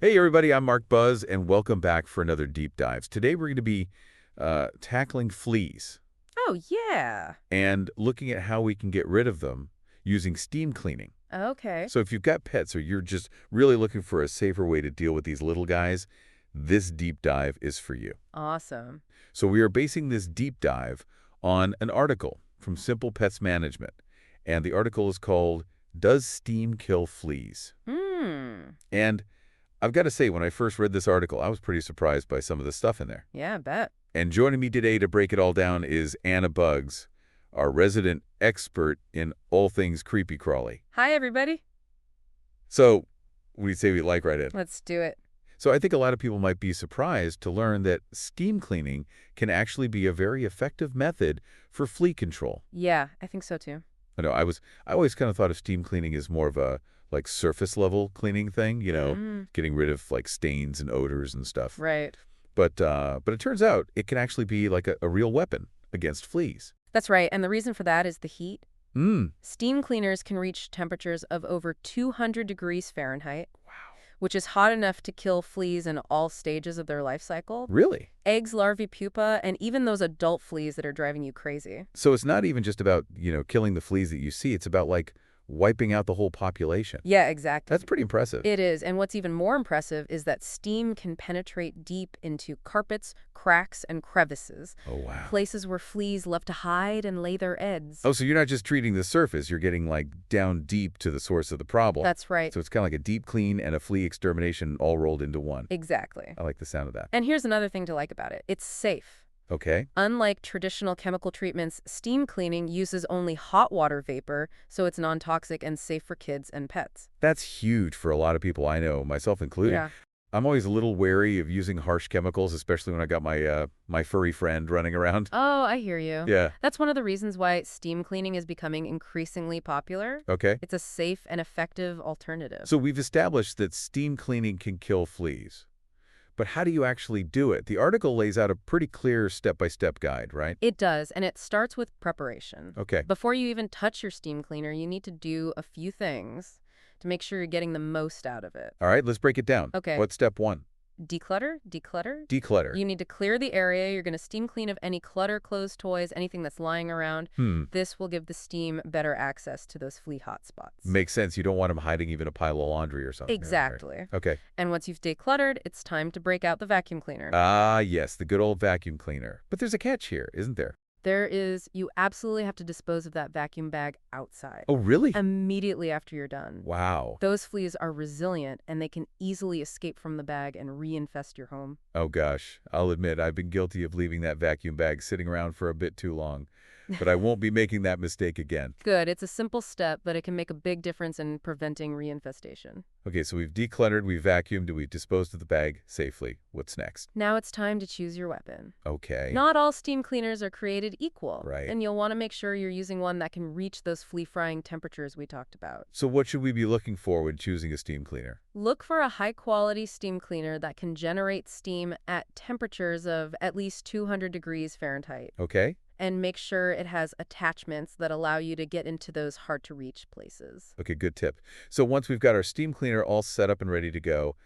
Hey everybody, I'm Mark Buzz, and welcome back for another Deep Dives. Today we're going to be tackling fleas Oh, yeah. and looking at how we can get rid of them using steam cleaning. Okay. So if you've got pets or you're just really looking for a safer way to deal with these little guys, this deep dive is for you. Awesome. So we are basing this deep dive on an article from Simple Pest Management, and the article is called, Does Steam Kill Fleas? And I've got to say, when I first read this article, I was pretty surprised by some of the stuff in there. Yeah, I bet. And joining me today to break it all down is Anna Buggs, our resident expert in all things creepy crawly. Hi, everybody. So, we say we like right in. Let's do it. So I think a lot of people might be surprised to learn that steam cleaning can actually be a very effective method for flea control. Yeah, I think so too. I know I always kind of thought of steam cleaning as more of a like surface level cleaning thing, getting rid of like stains and odors and stuff. Right. But it turns out it can actually be like a real weapon against fleas. That's right. And the reason for that is the heat. Mm. Steam cleaners can reach temperatures of over 200 degrees Fahrenheit, Wow. which is hot enough to kill fleas in all stages of their life cycle. Really? Eggs, larvae, pupa, and even those adult fleas that are driving you crazy. So it's not even just about, killing the fleas that you see. It's about like wiping out the whole population. Yeah, exactly. That's pretty impressive. It is, and what's even more impressive is that steam can penetrate deep into carpets, cracks, and crevices. Oh, wow. Places where fleas love to hide and lay their eggs. Oh, so you're not just treating the surface. You're getting like down deep to the source of the problem. That's right. So it's kind of like a deep clean and a flea extermination all rolled into one. Exactly. I like the sound of that. And here's another thing to like about it. It's safe. Okay. Unlike traditional chemical treatments, steam cleaning uses only hot water vapor, so it's non-toxic and safe for kids and pets. That's huge for a lot of people I know, myself included. Yeah. I'm always a little wary of using harsh chemicals, especially when I got my furry friend running around. Oh, I hear you. Yeah. That's one of the reasons why steam cleaning is becoming increasingly popular. Okay. It's a safe and effective alternative. So we've established that steam cleaning can kill fleas. But how do you actually do it? The article lays out a pretty clear step-by-step guide, right? It does, and it starts with preparation. Okay. Before you even touch your steam cleaner, you need to do a few things to make sure you're getting the most out of it. All right, let's break it down. Okay. What's step one? Declutter, declutter. Declutter. You need to clear the area. You're going to steam clean of any clutter, clothes, toys, anything that's lying around. This will give the steam better access to those flea hotspots. Makes sense. You don't want them hiding even a pile of laundry or something. Exactly. Right? Okay. And once you've decluttered, it's time to break out the vacuum cleaner. Ah, yes, the good old vacuum cleaner. But there's a catch here, isn't there? You absolutely have to dispose of that vacuum bag outside. Oh, really? Immediately after you're done. Wow. Those fleas are resilient, and they can easily escape from the bag and reinfest your home. Oh, gosh. I'll admit I've been guilty of leaving that vacuum bag sitting around for a bit too long. But I won't be making that mistake again. Good. It's a simple step, but it can make a big difference in preventing reinfestation. Okay, so we've decluttered, we've vacuumed, we've disposed of the bag safely. What's next? Now it's time to choose your weapon. Okay. Not all steam cleaners are created equal. Right. And you'll want to make sure you're using one that can reach those flea-frying temperatures we talked about. So what should we be looking for when choosing a steam cleaner? Look for a high-quality steam cleaner that can generate steam at temperatures of at least 200 degrees Fahrenheit. Okay. And make sure it has attachments that allow you to get into those hard-to-reach places. Okay, good tip. So once we've got our steam cleaner all set up and ready to go,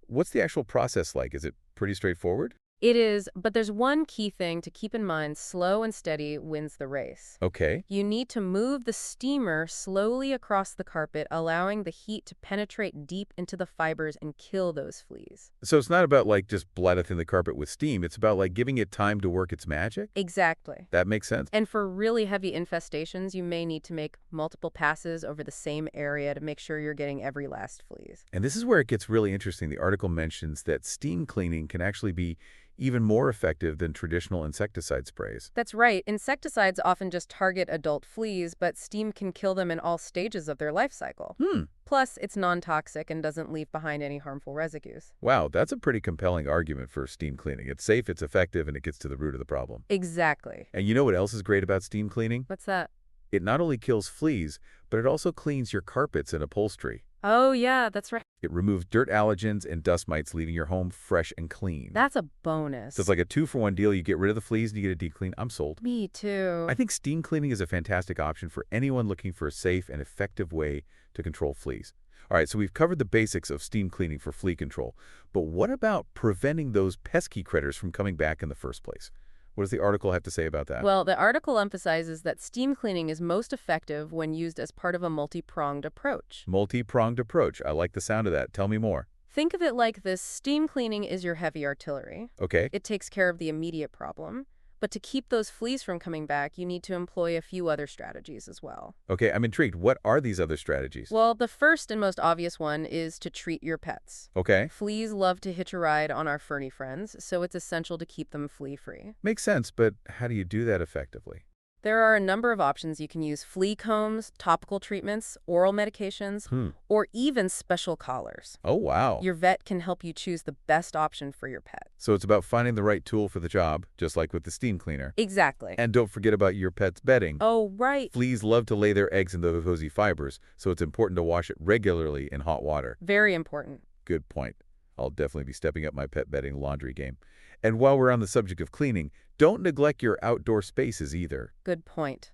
what's the actual process like? Is it pretty straightforward? It is, but there's one key thing to keep in mind. Slow and steady wins the race. Okay. You need to move the steamer slowly across the carpet, allowing the heat to penetrate deep into the fibers and kill those fleas. So it's not about like just blading the carpet with steam. It's about like giving it time to work its magic? Exactly. That makes sense. And for really heavy infestations, you may need to make multiple passes over the same area to make sure you're getting every last fleas. And this is where it gets really interesting. The article mentions that steam cleaning can actually be even more effective than traditional insecticide sprays. That's right. Insecticides often just target adult fleas, but steam can kill them in all stages of their life cycle. Plus, it's non-toxic and doesn't leave behind any harmful residues. Wow, that's a pretty compelling argument for steam cleaning. It's safe, it's effective, and it gets to the root of the problem. Exactly. And you know what else is great about steam cleaning? What's that? It not only kills fleas, but it also cleans your carpets and upholstery. Oh, yeah, that's right. It removes dirt allergens and dust mites, leaving your home fresh and clean. That's a bonus. So it's like a 2-for-1 deal. You get rid of the fleas and you get a deep clean. I'm sold. Me too. I think steam cleaning is a fantastic option for anyone looking for a safe and effective way to control fleas. All right, so we've covered the basics of steam cleaning for flea control. But what about preventing those pesky critters from coming back in the first place? What does the article have to say about that? Well, the article emphasizes that steam cleaning is most effective when used as part of a multi-pronged approach. Multi-pronged approach. I like the sound of that. Tell me more. Think of it like this: steam cleaning is your heavy artillery. Okay. It takes care of the immediate problem. But to keep those fleas from coming back, you need to employ a few other strategies as well. Okay, I'm intrigued. What are these other strategies? Well, the first and most obvious one is to treat your pets. Okay. Fleas love to hitch a ride on our ferny friends, so it's essential to keep them flea-free. Makes sense, but how do you do that effectively? There are a number of options. You can use flea combs, topical treatments, oral medications, or even special collars. Oh, wow. Your vet can help you choose the best option for your pet. So it's about finding the right tool for the job, just like with the steam cleaner. Exactly. And don't forget about your pet's bedding. Oh, right. Fleas love to lay their eggs in the hosey fibers, so it's important to wash it regularly in hot water. Very important. Good point. I'll definitely be stepping up my pet bedding laundry game. And while we're on the subject of cleaning, don't neglect your outdoor spaces either. Good point.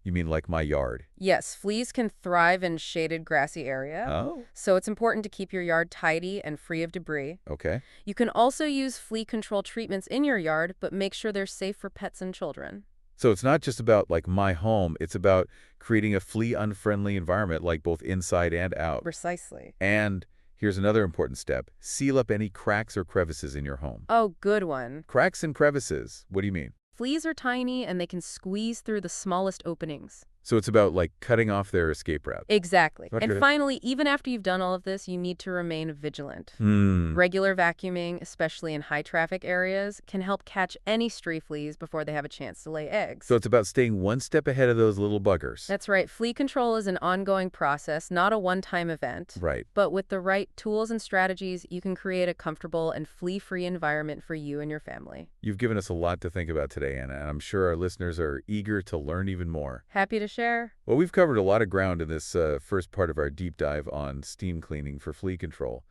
You mean like my yard? Yes, fleas can thrive in shaded, grassy area. Oh. So it's important to keep your yard tidy and free of debris. Okay. You can also use flea control treatments in your yard, but make sure they're safe for pets and children. So it's not just about like my home, it's about creating a flea-unfriendly environment like both inside and out. Precisely. And here's another important step. Seal up any cracks or crevices in your home. Oh, good one. Cracks and crevices. What do you mean? Fleas are tiny and they can squeeze through the smallest openings. So it's about like cutting off their escape route. Exactly. Okay. And finally, even after you've done all of this, you need to remain vigilant. Hmm. Regular vacuuming, especially in high-traffic areas, can help catch any stray fleas before they have a chance to lay eggs. So it's about staying one step ahead of those little buggers. That's right. Flea control is an ongoing process, not a one-time event. Right. But with the right tools and strategies, you can create a comfortable and flea-free environment for you and your family. You've given us a lot to think about today, Anna, and I'm sure our listeners are eager to learn even more. Happy to share. Well, we've covered a lot of ground in this first part of our deep dive on steam cleaning for flea control.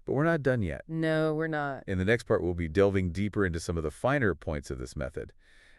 But we're not done yet. No, we're not. In the next part, we'll be delving deeper into some of the finer points of this method,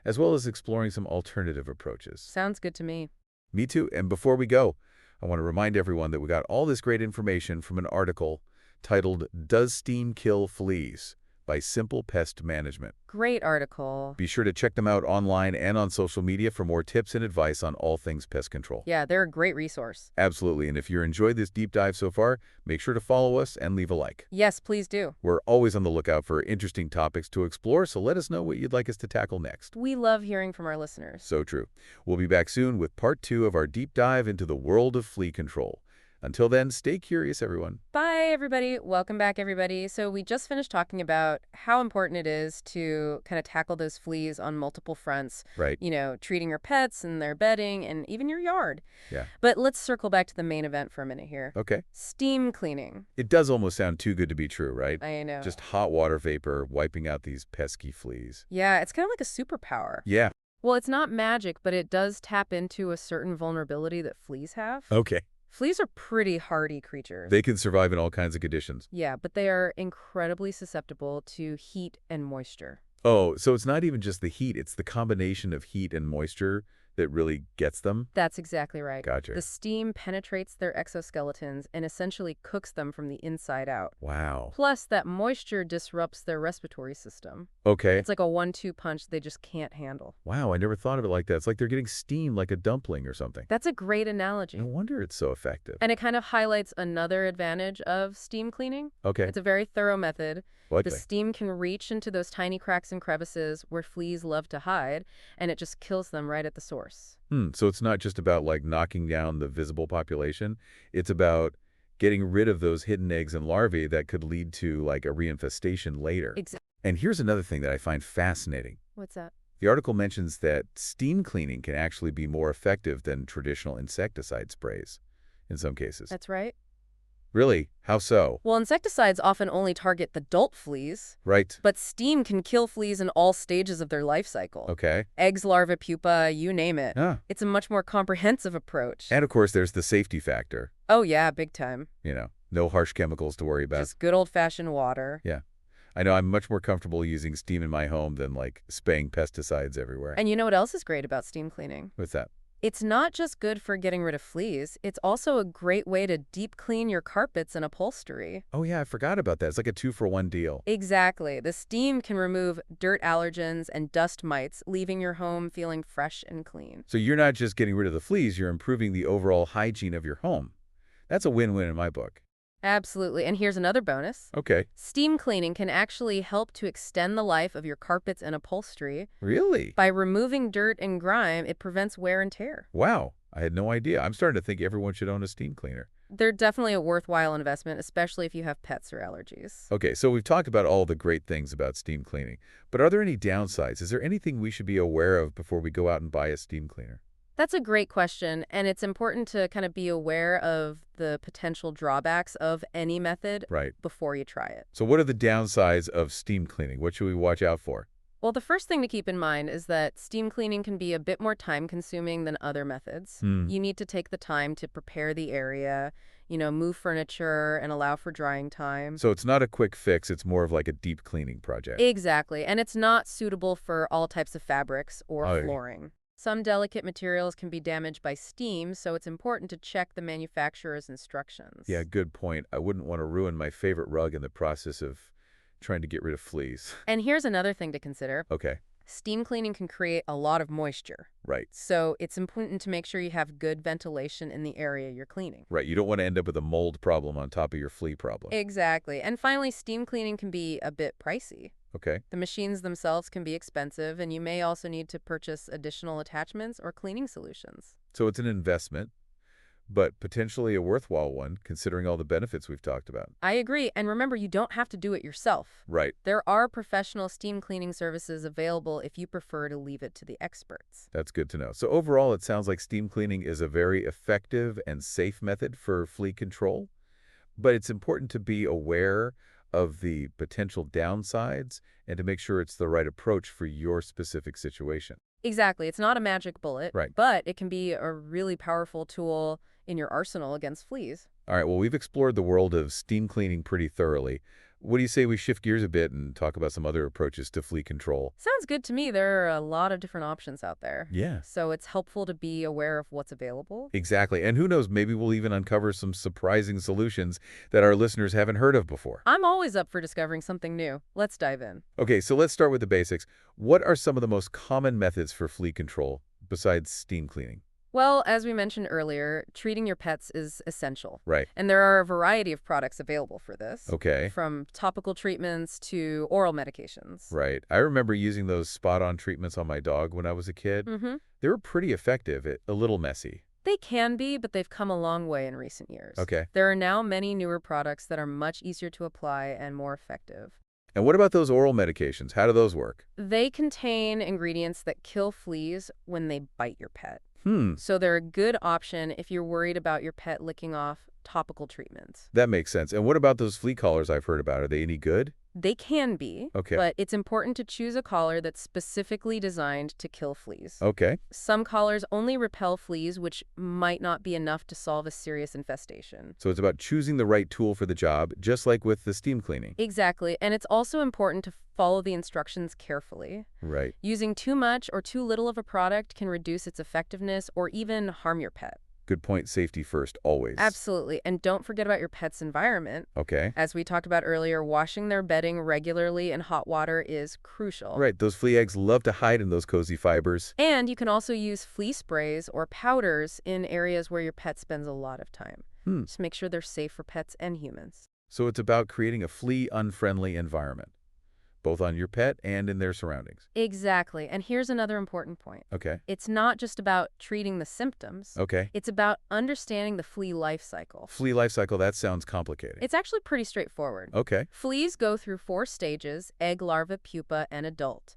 as well as exploring some alternative approaches. Sounds good to me. Me too. And before we go, I want to remind everyone that we got all this great information from an article titled "Does Steam Kill Fleas?" by Simple Pest Management. Great article. Be sure to check them out online and on social media for more tips and advice on all things pest control. Yeah, they're a great resource. Absolutely. And if you enjoyed this deep dive so far, make sure to follow us and leave a like. Yes, please do. We're always on the lookout for interesting topics to explore, so let us know what you'd like us to tackle next. We love hearing from our listeners. So true. We'll be back soon with part 2 of our deep dive into the world of flea control. Until then, stay curious, everyone. Bye, everybody. Welcome back, everybody. So we just finished talking about how important it is to kind of tackle those fleas on multiple fronts. Right. You know, treating your pets and their bedding and even your yard. Yeah. But let's circle back to the main event for a minute here. Okay. Steam cleaning. It does almost sound too good to be true, right? I know. Just hot water vapor wiping out these pesky fleas. Yeah, it's kind of like a superpower. Yeah. Well, it's not magic, but it does tap into a certain vulnerability that fleas have. Okay. Fleas are pretty hardy creatures. They can survive in all kinds of conditions. Yeah, but they are incredibly susceptible to heat and moisture. Oh, so it's not even just the heat, it's the combination of heat and moisture that really gets them? That's exactly right. Gotcha. The steam penetrates their exoskeletons and essentially cooks them from the inside out. Wow. Plus, that moisture disrupts their respiratory system. Okay. It's like a 1-2 punch they just can't handle. Wow, I never thought of it like that. It's like they're getting steamed like a dumpling or something. That's a great analogy. No wonder it's so effective. And it kind of highlights another advantage of steam cleaning. Okay. It's a very thorough method. Likely. The steam can reach into those tiny cracks and crevices where fleas love to hide, and it just kills them right at the source. So it's not just about like knocking down the visible population. It's about getting rid of those hidden eggs and larvae that could lead to like a reinfestation later. Exactly. And here's another thing that I find fascinating. What's that? The article mentions that steam cleaning can actually be more effective than traditional insecticide sprays in some cases. That's right. Really? How so? Well, insecticides often only target the adult fleas, Right. but steam can kill fleas in all stages of their life cycle. Okay. Eggs, larvae, pupa, you name it. Ah. It's a much more comprehensive approach. And of course, there's the safety factor. Oh, yeah, big time. You know, no harsh chemicals to worry about. Just good old-fashioned water. Yeah. I know I'm much more comfortable using steam in my home than like spraying pesticides everywhere. And you know what else is great about steam cleaning? What's that? It's not just good for getting rid of fleas, it's also a great way to deep clean your carpets and upholstery. Oh yeah, I forgot about that. It's like a 2-for-1 deal. Exactly. The steam can remove dirt allergens and dust mites, leaving your home feeling fresh and clean. So you're not just getting rid of the fleas, you're improving the overall hygiene of your home. That's a win-win in my book. Absolutely. And here's another bonus. Okay. Steam cleaning can actually help to extend the life of your carpets and upholstery. Really? By removing dirt and grime, it prevents wear and tear. Wow. I had no idea. I'm starting to think everyone should own a steam cleaner. They're definitely a worthwhile investment, especially if you have pets or allergies. Okay, so we've talked about all the great things about steam cleaning, but are there any downsides? Is there anything we should be aware of before we go out and buy a steam cleaner? That's a great question, and it's important to kind of be aware of the potential drawbacks of any method Right. before you try it. So what are the downsides of steam cleaning? What should we watch out for? Well, the first thing to keep in mind is that steam cleaning can be a bit more time-consuming than other methods. You need to take the time to prepare the area, move furniture, and allow for drying time. So it's not a quick fix, it's more of like a deep cleaning project. Exactly, and it's not suitable for all types of fabrics or Oh, flooring. Some delicate materials can be damaged by steam, so it's important to check the manufacturer's instructions. Yeah, good point. I wouldn't want to ruin my favorite rug in the process of trying to get rid of fleas. And here's another thing to consider. Okay, Steam cleaning can create a lot of moisture, right. so it's important to make sure you have good ventilation in the area you're cleaning. Right, you don't want to end up with a mold problem on top of your flea problem. Exactly. And finally, steam cleaning can be a bit pricey. Okay. The machines themselves can be expensive, and you may also need to purchase additional attachments or cleaning solutions. So it's an investment, but potentially a worthwhile one, considering all the benefits we've talked about. I agree, and remember, you don't have to do it yourself. Right. There are professional steam cleaning services available if you prefer to leave it to the experts. That's good to know. So overall, it sounds like steam cleaning is a very effective and safe method for flea control, but it's important to be aware of the potential downsides and to make sure it's the right approach for your specific situation. Exactly. It's not a magic bullet, Right. but it can be a really powerful tool in your arsenal against fleas. All right, well, we've explored the world of steam cleaning pretty thoroughly. What do you say we shift gears a bit and talk about some other approaches to flea control? Sounds good to me. There are a lot of different options out there. Yeah. So it's helpful to be aware of what's available. Exactly. And who knows, maybe we'll even uncover some surprising solutions that our listeners haven't heard of before. I'm always up for discovering something new. Let's dive in. Okay, so let's start with the basics. What are some of the most common methods for flea control besides steam cleaning? Well, as we mentioned earlier, treating your pets is essential. Right. And there are a variety of products available for this. Okay. From topical treatments to oral medications. Right. I remember using those spot-on treatments on my dog when I was a kid. They were pretty effective, a little messy. They can be, but they've come a long way in recent years. Okay. There are now many newer products that are much easier to apply and more effective. And what about those oral medications? How do those work? They contain ingredients that kill fleas when they bite your pet. Hmm. So they're a good option if you're worried about your pet licking off topical treatments. That makes sense. And what about those flea collars I've heard about? Are they any good? They can be, Okay. but it's important to choose a collar that's specifically designed to kill fleas. Okay. Some collars only repel fleas, which might not be enough to solve a serious infestation. So it's about choosing the right tool for the job, just like with the steam cleaning. Exactly, and it's also important to follow the instructions carefully. Right. Using too much or too little of a product can reduce its effectiveness or even harm your pet. Good point. Safety first, always. Absolutely, and don't forget about your pet's environment. Okay. As we talked about earlier, washing their bedding regularly in hot water is crucial. Right. Those flea eggs love to hide in those cozy fibers. And you can also use flea sprays or powders in areas where your pet spends a lot of time. Just make sure they're safe for pets and humans. So it's about creating a flea-unfriendly environment, both on your pet and in their surroundings. Exactly. And here's another important point. Okay. It's not just about treating the symptoms. Okay. It's about understanding the flea life cycle. Flea life cycle, that sounds complicated. It's actually pretty straightforward. Okay. Fleas go through 4 stages: egg, larva, pupa, and adult.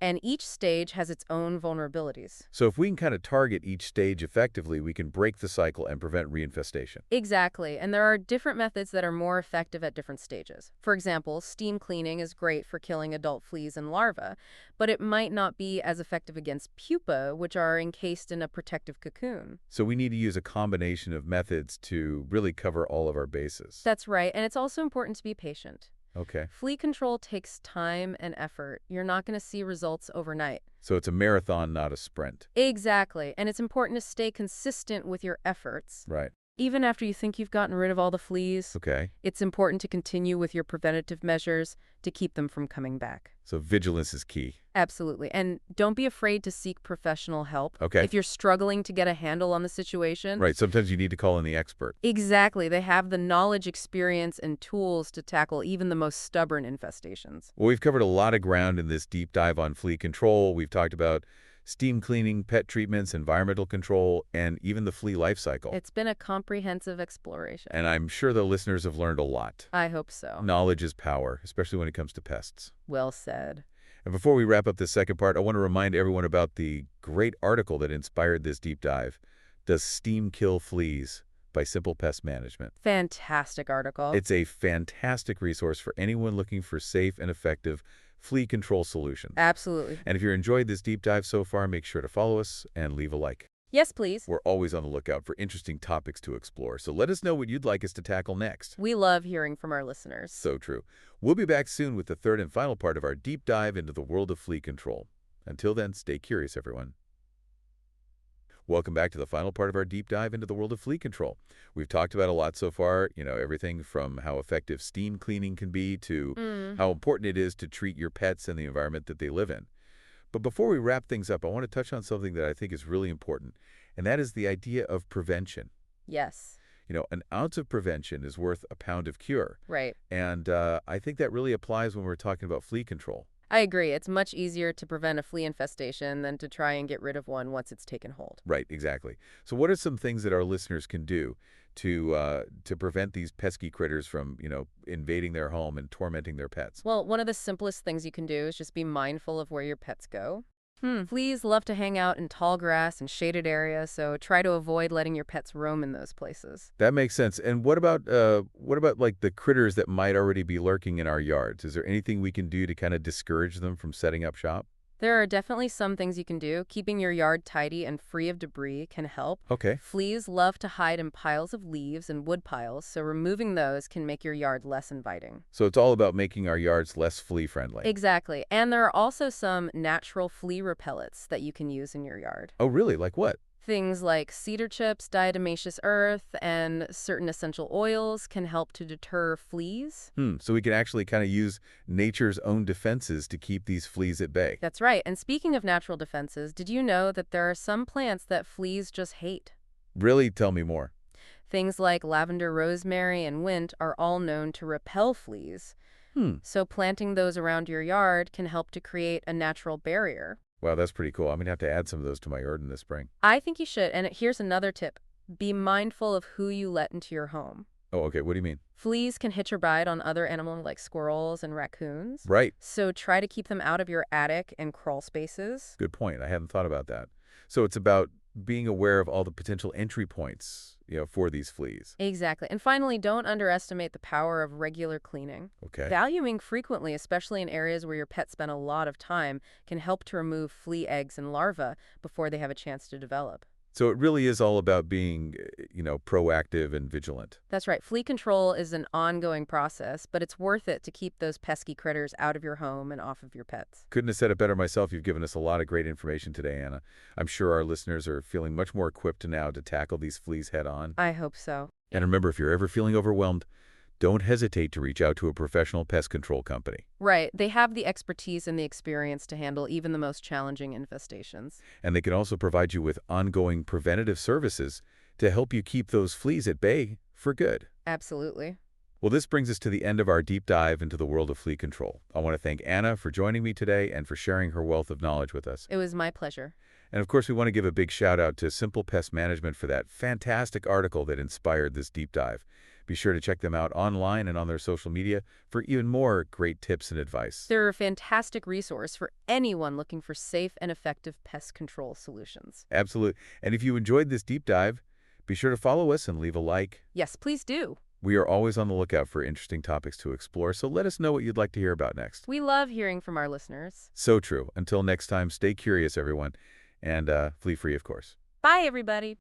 And each stage has its own vulnerabilities. So if we can kind of target each stage effectively, we can break the cycle and prevent reinfestation. Exactly, and there are different methods that are more effective at different stages. For example, steam cleaning is great for killing adult fleas and larvae, but it might not be as effective against pupa, which are encased in a protective cocoon. So we need to use a combination of methods to really cover all of our bases. That's right, and it's also important to be patient. Okay. Flea control takes time and effort. You're not going to see results overnight. So it's a marathon, not a sprint. Exactly. And it's important to stay consistent with your efforts. Right. Even after you think you've gotten rid of all the fleas, Okay. it's important to continue with your preventative measures to keep them from coming back. So vigilance is key. Absolutely. And don't be afraid to seek professional help. Okay. If you're struggling to get a handle on the situation. Right. Sometimes you need to call in the expert. Exactly. They have the knowledge, experience, and tools to tackle even the most stubborn infestations. Well, we've covered a lot of ground in this deep dive on flea control. We've talked about steam cleaning, pet treatments, environmental control, and even the flea life cycle. It's been a comprehensive exploration. And I'm sure the listeners have learned a lot. I hope so. Knowledge is power, especially when it comes to pests. Well said. And before we wrap up this second part, I want to remind everyone about the great article that inspired this deep dive, Does Steam Kill Fleas? By Simple Pest Management. Fantastic article. It's a fantastic resource for anyone looking for safe and effective flea control solutions. Absolutely. And if you enjoyed this deep dive so far, make sure to follow us and leave a like. Yes, please. We're always on the lookout for interesting topics to explore, so let us know what you'd like us to tackle next. We love hearing from our listeners. So true. We'll be back soon with the third and final part of our deep dive into the world of flea control. Until then, stay curious, everyone. Welcome back to the final part of our deep dive into the world of flea control. We've talked about a lot so far, everything from how effective steam cleaning can be to how important it is to treat your pets and the environment that they live in. But before we wrap things up, I want to touch on something that I think is really important, and that is the idea of prevention. Yes. An ounce of prevention is worth a pound of cure. Right. And I think that really applies when we're talking about flea control. I agree. It's much easier to prevent a flea infestation than to try and get rid of one once it's taken hold. Right, exactly. So what are some things that our listeners can do to prevent these pesky critters from, invading their home and tormenting their pets? Well, one of the simplest things you can do is just be mindful of where your pets go. Fleas love to hang out in tall grass and shaded areas, so try to avoid letting your pets roam in those places. That makes sense. And what about like the critters that might already be lurking in our yards? Is there anything we can do to kind of discourage them from setting up shop? There are definitely some things you can do. Keeping your yard tidy and free of debris can help. Okay. Fleas love to hide in piles of leaves and wood piles, so removing those can make your yard less inviting. So it's all about making our yards less flea-friendly. Exactly. And there are also some natural flea repellents that you can use in your yard. Oh, really? Like what? Things like cedar chips, diatomaceous earth, and certain essential oils can help to deter fleas. So we can actually kind of use nature's own defenses to keep these fleas at bay. That's right. And speaking of natural defenses, did you know that there are some plants that fleas just hate? Really? Tell me more. Things like lavender, rosemary, and mint are all known to repel fleas. So planting those around your yard can help to create a natural barrier. Wow, that's pretty cool. I'm going to have to add some of those to my garden this spring. I think you should. And here's another tip. Be mindful of who you let into your home. Oh, okay. What do you mean? Fleas can hitch or bite on other animals like squirrels and raccoons. Right. So try to keep them out of your attic and crawl spaces. Good point. I hadn't thought about that. So it's about being aware of all the potential entry points, for these fleas. Exactly. And finally, don't underestimate the power of regular cleaning. Okay. Vacuuming frequently, especially in areas where your pets spend a lot of time, can help to remove flea eggs and larvae before they have a chance to develop. So it really is all about being, proactive and vigilant. That's right. Flea control is an ongoing process, but it's worth it to keep those pesky critters out of your home and off of your pets. Couldn't have said it better myself. You've given us a lot of great information today, Anna. I'm sure our listeners are feeling much more equipped now to tackle these fleas head on. I hope so. And remember, if you're ever feeling overwhelmed, don't hesitate to reach out to a professional pest control company. Right. They have the expertise and the experience to handle even the most challenging infestations. And they can also provide you with ongoing preventative services to help you keep those fleas at bay for good. Absolutely. Well, this brings us to the end of our deep dive into the world of flea control. I want to thank Anna for joining me today and for sharing her wealth of knowledge with us. It was my pleasure. And of course, we want to give a big shout out to Simple Pest Management for that fantastic article that inspired this deep dive. Be sure to check them out online and on their social media for even more great tips and advice. They're a fantastic resource for anyone looking for safe and effective pest control solutions. Absolutely. And if you enjoyed this deep dive, be sure to follow us and leave a like. Yes, please do. We are always on the lookout for interesting topics to explore, so let us know what you'd like to hear about next. We love hearing from our listeners. So true. Until next time, stay curious, everyone, and flea free, of course. Bye, everybody.